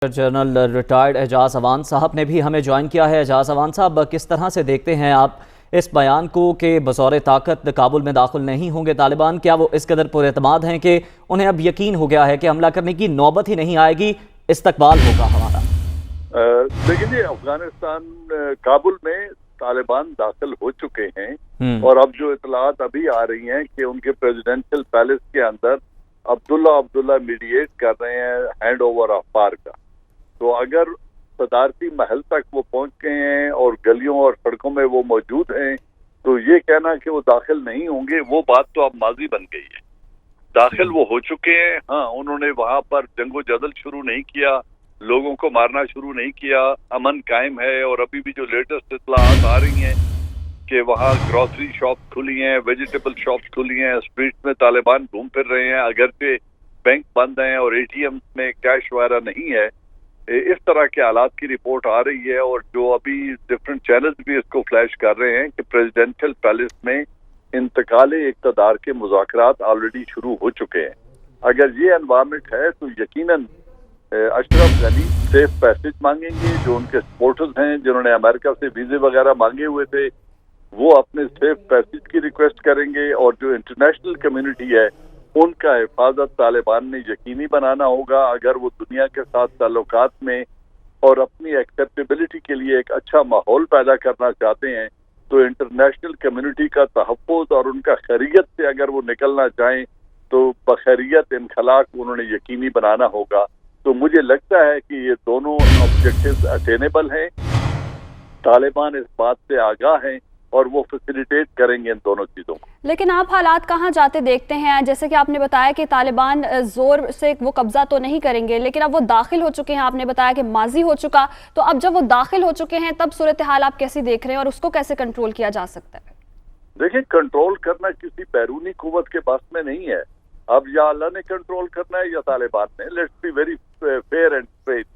General retired Ejaz Awan साहब ने भी हमें ज्वाइन किया है। एजाज अवान साहब, किस तरह से देखते हैं आप इस बयान को कि बसौर ताकत काबुल में दाखिल नहीं होंगे तालिबान? क्या वो इस कदर पुरएतमाद हैं कि उन्हें अब यकीन हो गया है कि हमला करने की नौबत ही नहीं आएगी, इस्तकबाल होगा हमारा? लेकिन ये अफगानिस्तान काबुल में तालिबान दाखिल हो चुके हैं और अब जो इतलात अभी आ रही हैं कि उनके प्रेसिडेंशियल पैलेस के अंदर अब्दुल्ला मीडिएट कर रहे हैं हैंड ओवर ऑफ पावर का। तो अगर सदारती महल तक वो पहुंच गए हैं और गलियों और सड़कों में वो मौजूद हैं, तो ये कहना कि वो दाखिल नहीं होंगे, वो बात तो अब माजी बन गई है। दाखिल वो हो चुके हैं। हाँ, उन्होंने वहां पर जंगो जदल शुरू नहीं किया, लोगों को मारना शुरू नहीं किया, अमन कायम है। और अभी भी जो लेटेस्ट इत्तलात आ रही हैं कि वहाँ ग्रोसरी शॉप खुली हैं, वेजिटेबल शॉप खुली हैं, स्ट्रीट में तालिबान घूम फिर रहे हैं, अगरचे बैंक बंद हैं और एटीएम में कैश वगैरह नहीं है। इस तरह के हालात की रिपोर्ट आ रही है और जो अभी डिफरेंट चैनल्स भी इसको फ्लैश कर रहे हैं कि प्रेसिडेंशियल पैलेस में इंतकाले इक़्तिदार के मुज़ाकरात ऑलरेडी शुरू हो चुके हैं। अगर ये एनवायरनमेंट है तो यकीनन अशरफ गनी सेफ पैसेज मांगेंगे। जो उनके सपोर्टर्स हैं जिन्होंने अमेरिका से वीजे वगैरह मांगे हुए थे, वो अपने सेफ पैसेज की रिक्वेस्ट करेंगे। और जो इंटरनेशनल कम्युनिटी है उनका हिफाजत तालिबान ने यकीनी बनाना होगा। अगर वो दुनिया के साथ ताल्लुकात में और अपनी एक्सेप्टेबिलिटी के लिए एक अच्छा माहौल पैदा करना चाहते हैं, तो इंटरनेशनल कम्युनिटी का तहफ़्फ़ुज़ और उनका खैरियत से अगर वो निकलना चाहें तो बखैरियत इनखला को उन्होंने यकीनी बनाना होगा। तो मुझे लगता है कि ये दोनों ऑब्जेक्टिव्स अटेनेबल हैं। तालिबान इस बात से आगाह हैं और वो फैसिलिटेट करेंगे इन दोनों चीज़ों को। लेकिन आप हालात कहाँ जाते देखते हैं? जैसे कि आपने बताया कि तालिबान जोर से वो कब्जा तो नहीं करेंगे, लेकिन अब वो दाखिल हो चुके हैं। आपने बताया कि माजी हो चुका, तो अब जब वो दाखिल हो चुके हैं तब सूरत हाल आप कैसी देख रहे हैं और उसको कैसे कंट्रोल किया जा सकता है? देखिए, कंट्रोल करना किसी बैरूनी कुव्वत के पास में नहीं है। अब या अल्लाह ने कंट्रोल करना है या तालिबान ने। Let's be very fair and straight.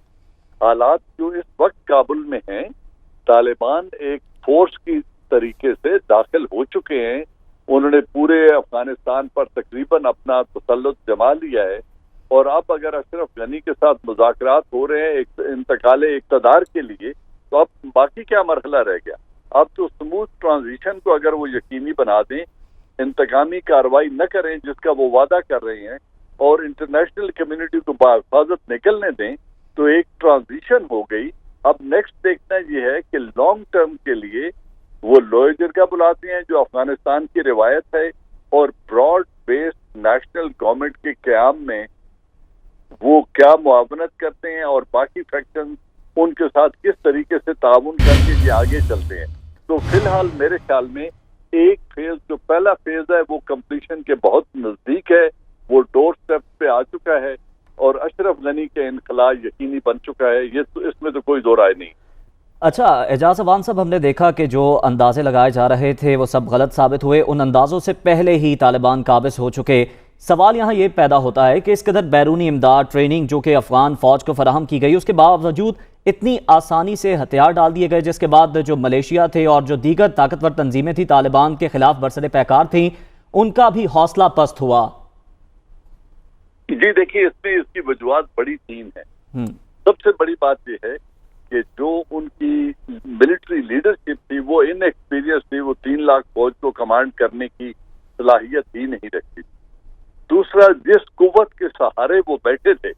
हालात जो इस वक्त काबुल में हैं, तालिबान एक फोर्स की तरीके से दाखिल हो चुके हैं। उन्होंने पूरे अफगानिस्तान पर तकरीबन अपना तसल्लुत जमा लिया है। और अब अगर अशरफ गनी के साथ मुज़ाकरात हो रहे हैं इंतकाले इक़्तिदार के लिए, तो अब बाकी क्या मरहला रह गया? अब तो स्मूथ ट्रांजिशन को अगर वो यकीनी बना दें, इंतकामी कार्रवाई न करें जिसका वो वादा कर रहे हैं, और इंटरनेशनल कम्युनिटी को बाहिफाजत निकलने दें, तो एक ट्रांजिशन हो गई। अब नेक्स्ट देखना ये है कि लॉन्ग टर्म के लिए वो लोहे जिरगा बुलाते हैं जो अफगानिस्तान की रिवायत है, और ब्रॉड बेस्ड नेशनल गवर्नमेंट के क़याम में वो क्या मुआवनत करते हैं और बाकी फैक्शन उनके साथ किस तरीके से ताउन करके ये आगे चलते हैं। तो फिलहाल मेरे ख्याल में एक फेज, जो पहला फेज है, वो कंप्लीशन के बहुत नजदीक है, वो डोर स्टेप पे आ चुका है और अशरफ गनी के इनखला यकीनी बन चुका है। ये तो इसमें तो कोई दो राय नहीं। अच्छा एजाज अवान साहब, हमने देखा कि जो अंदाजे लगाए जा रहे थे वो सब गलत साबित हुए। उन अंदाजों से पहले ही तालिबान काबिज हो चुके। सवाल यहाँ ये पैदा होता है कि इस कदर बैरूनी इमदाद, ट्रेनिंग जो कि अफगान फौज को फराहम की गई, उसके बावजूद इतनी आसानी से हथियार डाल दिए गए, जिसके बाद जो मलेशिया थे और जो दीगर ताकतवर तंजीमें थी तालिबान के खिलाफ बरसरे पैकार थी, उनका भी हौसला पस्त हुआ। जी देखिए, इसमें इसकी वजूहात बड़ी तीन है। सबसे बड़ी बात यह है कि जो उनकी मिलिट्री लीडरशिप थी वो इनएक्सपीरियंस थी। वो 3 लाख फौज को कमांड करने की सलाहियत ही नहीं रखती। दूसरा, जिस कुव्वत के सहारे वो बैठे थे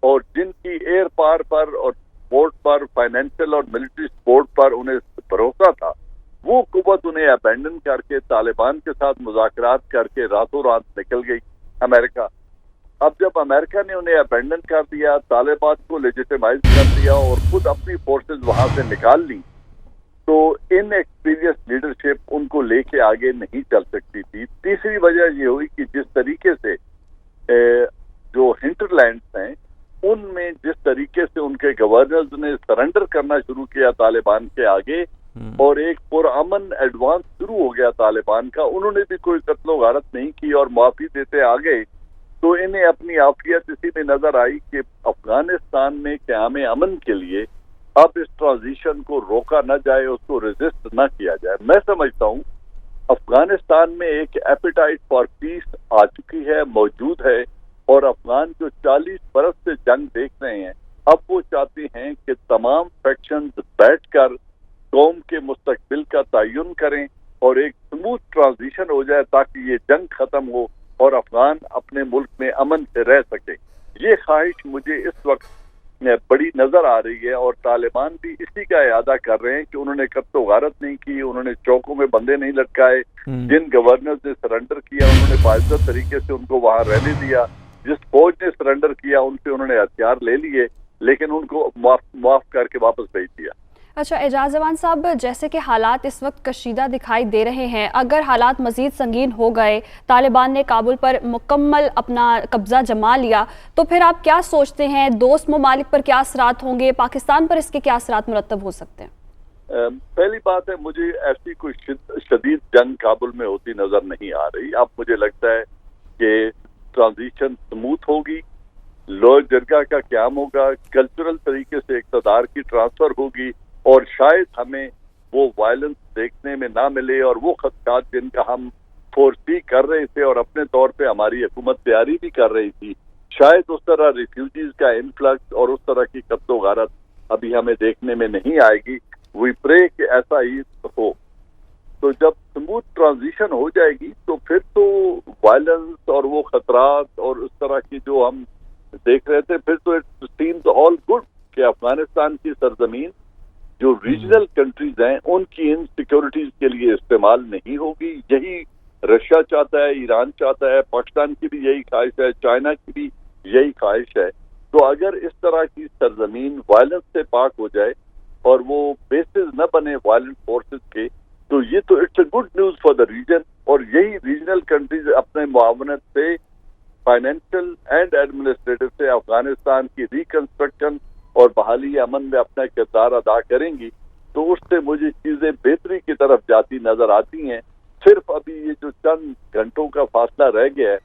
और जिनकी एयर पावर पर और सपोर्ट पर, फाइनेंशियल और मिलिट्री सपोर्ट पर उन्हें भरोसा था, वो कुव्वत उन्हें अबैंडन करके तालिबान के साथ मुज़ाकरात करके रातों रात निकल गई अमेरिका। अब जब अमेरिका ने उन्हें अबैंडन कर दिया, तालिबान को लेजिटिमाइज कर दिया और खुद अपनी फोर्सेस वहां से निकाल ली, तो इनएक्सपीरियंस लीडरशिप उनको लेके आगे नहीं चल सकती थी। तीसरी वजह ये हुई कि जिस तरीके से जो हिंटरलैंड्स हैं उनमें जिस तरीके से उनके गवर्नर्स ने सरेंडर करना शुरू किया तालिबान के आगे, और एक पुरअमन एडवांस शुरू हो गया तालिबान का, उन्होंने भी कोई कत्लो गारत नहीं की और माफी देते आ गए। तो इन्हें अपनी आफियत इसी में नजर आई कि अफगानिस्तान में क़याम अमन के लिए अब इस ट्रांजिशन को रोका न जाए, उसको रेजिस्ट न किया जाए। मैं समझता हूँ अफगानिस्तान में एक एपेटाइट फॉर पीस आ चुकी है, मौजूद है, और अफगान जो 40 बरस से जंग देख रहे हैं अब वो चाहते हैं कि तमाम फैक्शंस बैठकर कौम के मुस्तकबिल का तयन करें और एक स्मूथ ट्रांजिशन हो जाए ताकि ये जंग खत्म हो और अफगान अपने मुल्क में अमन से रह सके। ये ख्वाहिश मुझे इस वक्त बड़ी नजर आ रही है और तालिबान भी इसी का इरादा कर रहे हैं कि उन्होंने कत्तो गारत नहीं की, उन्होंने चौकों में बंदे नहीं लटकाए, जिन गवर्नर्स ने सरेंडर किया उन्होंने बाइज्जत तरीके से उनको वहां रहने दिया, जिस फौज ने सरेंडर किया उनसे उन्होंने हथियार ले लिए लेकिन उनको माफ करके वापस भेज दिया। अच्छा एजाज जवान साहब, जैसे कि हालात इस वक्त कशीदा दिखाई दे रहे हैं, अगर हालात मजीद संगीन हो गए, तालिबान ने काबुल पर मुकम्मल अपना कब्जा जमा लिया, तो फिर आप क्या सोचते हैं दोस्त ममालिक पर क्या असरात होंगे, पाकिस्तान पर इसके क्या असरात मुरतब हो सकते हैं? पहली बात है, मुझे ऐसी कोई शदीद जंग काबुल में होती नजर नहीं आ रही। अब मुझे लगता है कि ट्रांजिशन स्मूथ होगी, लोअर जरगा का क्याम होगा, कल्चरल तरीके से इक़्तिदार की ट्रांसफर होगी और शायद हमें वो वायलेंस देखने में ना मिले और वो खदशात जिनका हम फोरसी कर रहे थे और अपने तौर पे हमारी हुकूमत तैयारी भी कर रही थी, शायद उस तरह रिफ्यूजीज का इन्फ्लक्स और उस तरह की कत्तो गारत अभी हमें देखने में नहीं आएगी। वी प्रे कि ऐसा ही हो। तो जब स्मूथ ट्रांजिशन हो जाएगी तो फिर तो वायलेंस और वो खतरात और उस तरह की जो हम देख रहे थे, फिर तो इट सीम्स ऑल गुड कि अफगानिस्तान की सरजमीन जो रीजनल कंट्रीज हैं उनकी इन सिक्योरिटीज के लिए इस्तेमाल नहीं होगी। यही रशिया चाहता है, ईरान चाहता है, पाकिस्तान की भी यही ख्वाहिश है, चाइना की भी यही ख्वाहिश है। तो अगर इस तरह की सरजमीन वायलेंस से पाक हो जाए और वो बेसिस न बने वायलेंट फोर्सेस के, तो ये तो it's a good news for the region. और यही रीजनल कंट्रीज अपने मुआवनत से फाइनेंशियल एंड एडमिनिस्ट्रेटिव से अफगानिस्तान की रिकंस्ट्रक्शन और बहाली अमन में अपना किरदार अदा करेंगी, तो उससे मुझे चीजें बेहतरी की तरफ जाती नजर आती हैं। सिर्फ अभी ये जो चंद घंटों का फासला रह गया है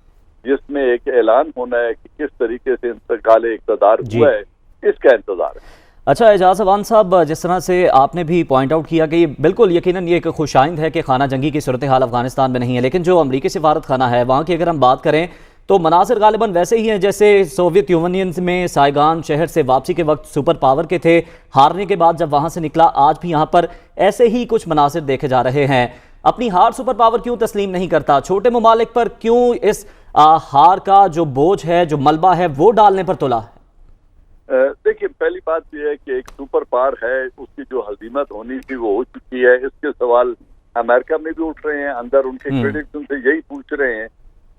जिसमें एक ऐलान होना है कि किस तरीके से इंतकाल इक़्तिदार हुआ है, इसका इंतजार है। अच्छा एजाज जवान साहब, जिस तरह से आपने भी पॉइंट आउट किया कि बिल्कुल यकीनन ये एक खुशाइंद है कि खाना जंगी की सूरत हाल अफगानिस्तान में नहीं है, लेकिन जो अमरीकी सिफारत खाना है वहाँ की अगर हम बात करें तो मनासिर गालिबन वैसे ही हैं जैसे सोवियत यूनियन में साइगान शहर से वापसी के वक्त सुपर पावर के थे, हारने के बाद जब वहाँ से निकला आज भी यहाँ पर ऐसे ही कुछ मनासिर देखे जा रहे हैं। अपनी हार सुपर पावर क्यों तस्लीम नहीं करता? छोटे ममालिक पर क्यों इस हार का जो बोझ है, जो मलबा है, वो डालने पर तुला है? देखिए, पहली बात यह है कि एक सुपर पावर है, उसकी जो हजीमत होनी थी वो हो चुकी है। इसके सवाल अमेरिका में भी उठ रहे हैं, अंदर उनके क्रिटिक्स उनसे यही पूछ रहे हैं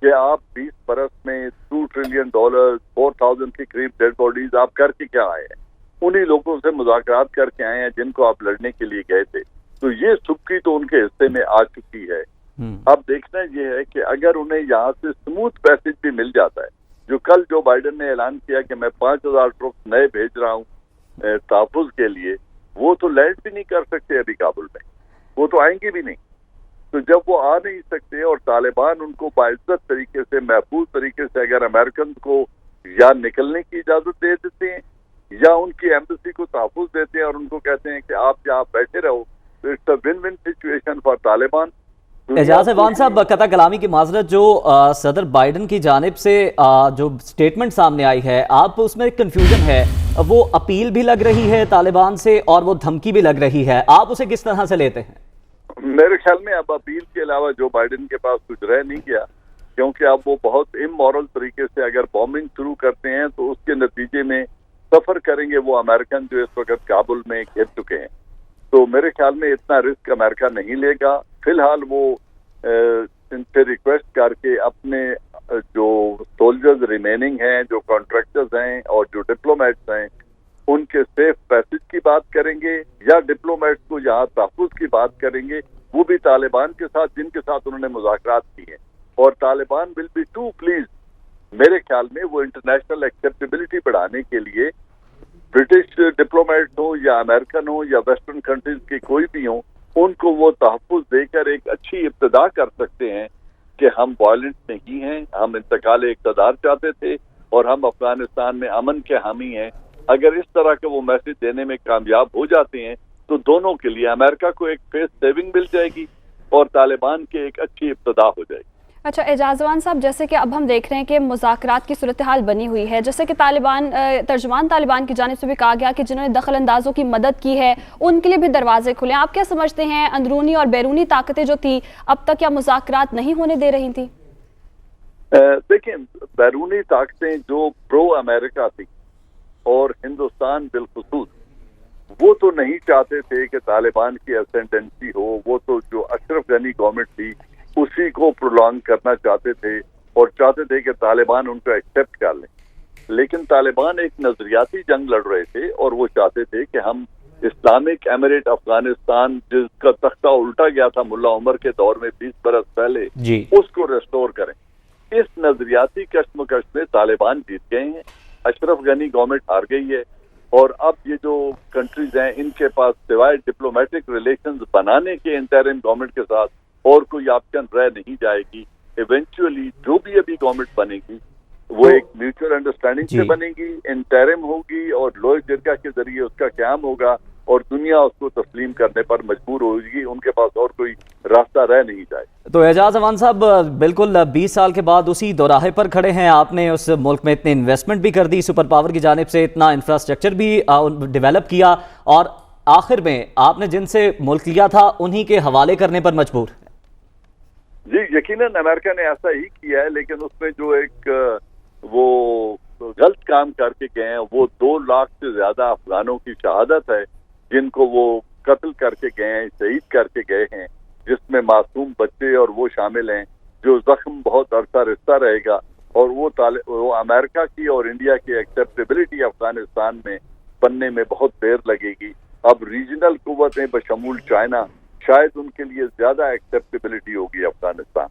कि आप 20 बरस में $2 ट्रिलियन 4,000 के करीब डेड बॉडीज आप करके क्या आए हैं? उन्हीं लोगों से मुज़ाकरात करके आए हैं जिनको आप लड़ने के लिए गए थे। तो ये सुबकी तो उनके हिस्से में आ चुकी है। अब देखना ये है कि अगर उन्हें यहाँ से स्मूथ पैसेज भी मिल जाता है, जो कल जो बाइडेन ने ऐलान किया कि मैं 5,000 ट्रुप्स नए भेज रहा हूँ तहफ़्फ़ुज़ के लिए, वो तो लैंड भी नहीं कर सकते अभी काबुल में, वो तो आएंगे भी नहीं। तो जब वो आ नहीं सकते और तालिबान उनको बाइज्जत तरीके से, महफूज तरीके से अगर अमेरिकन को या निकलने की इजाजत दे देते हैं या उनकी एम्बेसी को तहफ़्फ़ुज़ देते हैं और उनको कहते हैं कि आप यहाँ बैठे रहो, तो it's a win win situation for Taliban. Ejaz जवान साहब, कता कलामी की माजरत, जो सदर बाइडेन की जानिब से जो स्टेटमेंट सामने आई है, आप उसमें एक कन्फ्यूजन है, वो अपील भी लग रही है तालिबान से और वो धमकी भी लग रही है, आप उसे किस तरह से लेते हैं? मेरे ख्याल में अब अपील के अलावा जो बाइडेन के पास कुछ रह नहीं गया, क्योंकि अब वो बहुत इमोरल तरीके से अगर बॉम्बिंग शुरू करते हैं तो उसके नतीजे में सफर करेंगे वो अमेरिकन जो इस वक्त काबुल में घिर चुके हैं। तो मेरे ख्याल में इतना रिस्क अमेरिका नहीं लेगा। फिलहाल वो इनसे रिक्वेस्ट करके अपने जो सोल्जर्स रिमेनिंग हैं, जो कॉन्ट्रैक्टर्स हैं और जो डिप्लोमेट्स हैं, उनके सेफ पैसेज की बात करेंगे या डिप्लोमेट्स को यहाँ तहफ़्फ़ुज़ की बात करेंगे, वो भी तालिबान के साथ जिनके साथ उन्होंने मुज़ाकरात की हैं। और Taliban will be too please, मेरे ख्याल में वो इंटरनेशनल एक्सेप्टेबिलिटी बढ़ाने के लिए ब्रिटिश डिप्लोमेट हो या अमेरिकन हो या वेस्टर्न कंट्रीज के कोई भी हो, उनको वो तहफ़्फ़ुज़ देकर एक अच्छी इब्तिदा कर सकते हैं कि हम वायलेंट नहीं हैं, हम इंतकाल इक़्तिदार चाहते थे और हम अफगानिस्तान में अमन के हामी हैं। अगर इस तरह के वो मैसेज देने में कामयाब हो जाते हैं तो दोनों के लिए, अमेरिका को एक फेस सेविंग मिल जाएगी और तालिबान की एक अच्छी इब्तिदा हो जाएगी। अच्छा एजाजवान साहब, जैसे कि अब हम देख रहे हैं कि मुज़ाकरात की सूरत हाल बनी हुई है, जैसे कि तर्जुमान तालिबान की जानिब से भी कहा गया कि जिन्होंने दखल अंदाजों की मदद की है उनके लिए भी दरवाजे खुले। आप क्या समझते हैं, अंदरूनी और बैरूनी ताकतें जो थी अब तक क्या मुज़ाकरात नहीं होने दे रही थी? देखिए, बैरूनी ताकतें जो प्रो अमेरिका थी और हिंदुस्तान बिलखुसूस, वो तो नहीं चाहते थे कि तालिबान की एसेंडेंसी हो। वो तो जो अशरफ गनी गवर्नमेंट थी उसी को प्रोलॉन्ग करना चाहते थे और चाहते थे कि तालिबान उनको एक्सेप्ट कर लें। लेकिन तालिबान एक नजरियाती जंग लड़ रहे थे और वो चाहते थे कि हम इस्लामिक एमिरेट अफगानिस्तान, जिसका तख्ता उल्टा गया था मुल्ला उमर के दौर में 20 बरस पहले, उसको रेस्टोर करें। इस नजरियाती कश्मकश में तालिबान जीत गए हैं, अशरफ गनी गवर्नमेंट हार गई है और अब ये जो कंट्रीज हैं इनके पास सिवाय डिप्लोमेटिक रिलेशंस बनाने के इंटरिम गवर्नमेंट के साथ और कोई ऑप्शन रह नहीं जाएगी। इवेंचुअली जो भी अभी गवर्नमेंट बनेगी वो एक म्यूचुअल अंडरस्टैंडिंग से बनेगी, इंटरिम होगी और लोअर जिरगा के जरिए उसका क़याम होगा और दुनिया उसको तस्लीम करने पर मजबूर होगी। उनके पास और कोई रास्ता रह नहीं जाएगा। तो एजाज अमान साहब, बिल्कुल 20 साल के बाद उसी दोराहे पर खड़े हैं। आपने उस मुल्क में इतनी इन्वेस्टमेंट भी कर दी, सुपर पावर की जानिब से इतना इंफ्रास्ट्रक्चर भी डेवलप किया और आखिर में आपने जिनसे मुल्क लिया था उन्हीं के हवाले करने पर मजबूर। जी, यकीनन अमेरिका ने ऐसा ही किया है, लेकिन उसमें जो एक वो गलत काम करके गए हैं, वो 2 लाख से ज्यादा अफगानों की शहादत है जिनको वो कत्ल करके गए हैं, शहीद करके गए हैं, जिसमें मासूम बच्चे और वो शामिल हैं, जो जख्म बहुत अरसा रिश्ता रहेगा और वो अमेरिका की और इंडिया की एक्सेप्टेबिलिटी अफगानिस्तान में बनने में बहुत देर लगेगी। अब रीजनल कुव्वतें बशमूल चाइना, शायद उनके लिए ज्यादा एक्सेप्टेबिलिटी होगी अफगानिस्तान।